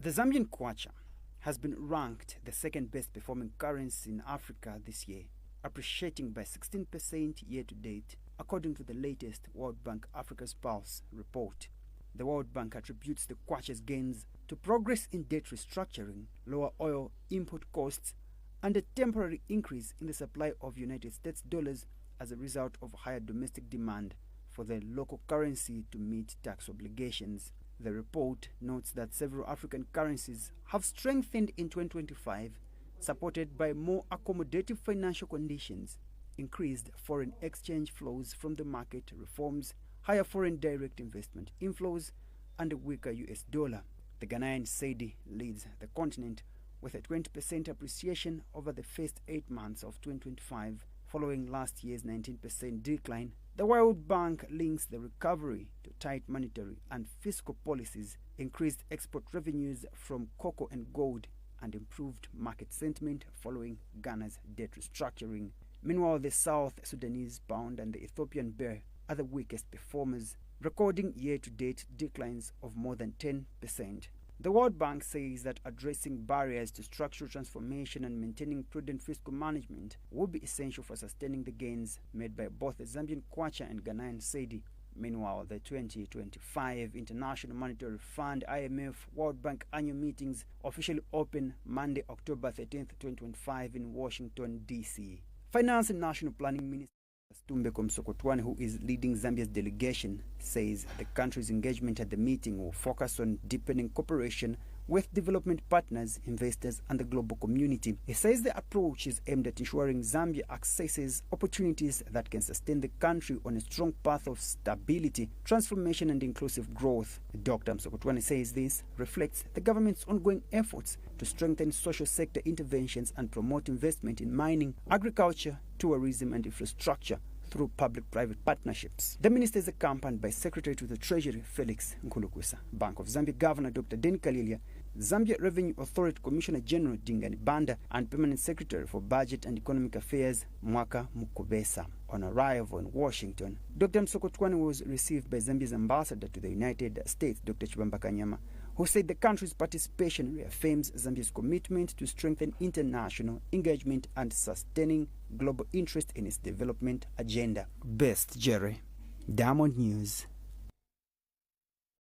The Zambian Kwacha has been ranked the second best performing currency in Africa this year, appreciating by 16% year to date, according to the latest World Bank Africa's Pulse report. The World Bank attributes the Kwacha's gains to progress in debt restructuring, lower oil import costs, and a temporary increase in the supply of United States dollars as a result of higher domestic demand for the local currency to meet tax obligations. The report notes that several African currencies have strengthened in 2025, supported by more accommodative financial conditions, increased foreign exchange flows from the market reforms, higher foreign direct investment inflows, and a weaker US dollar. The Ghanaian cedi leads the continent with a 20% appreciation over the first 8 months of 2025, following last year's 19% decline. The World Bank links the recovery to tight monetary and fiscal policies, increased export revenues from cocoa and gold, and improved market sentiment following Ghana's debt restructuring. Meanwhile, the South Sudanese pound and the Ethiopian birr are the weakest performers, recording year-to-date declines of more than 10%. The World Bank says that addressing barriers to structural transformation and maintaining prudent fiscal management will be essential for sustaining the gains made by both the Zambian Kwacha and Ghanaian cedi. Meanwhile, the 2025 International Monetary Fund (IMF) World Bank annual meetings officially open Monday, October 13, 2025 in Washington, D.C. Finance and National Planning Minister Kwacha, who is leading Zambia's delegation, says the country's engagement at the meeting will focus on deepening cooperation with development partners, investors, and the global community. He says the approach is aimed at ensuring Zambia accesses opportunities that can sustain the country on a strong path of stability, transformation, and inclusive growth. Dr. Msokotwane says this reflects the government's ongoing efforts to strengthen social sector interventions and promote investment in mining, agriculture, tourism, and infrastructure through public-private partnerships. The minister is accompanied by Secretary to the Treasury Felix Nkulukusa, Bank of Zambia Governor Dr. Den Kalilia, Zambia Revenue Authority Commissioner General Dingani Banda, and Permanent Secretary for Budget and Economic Affairs Mwaka Mukubesa. On arrival in Washington, Dr. Msokotwane was received by Zambia's ambassador to the United States, Dr. Chibamba Kanyama, who said the country's participation reaffirms Zambia's commitment to strengthen international engagement and sustaining global interest in its development agenda. Best Jerry, Diamond News.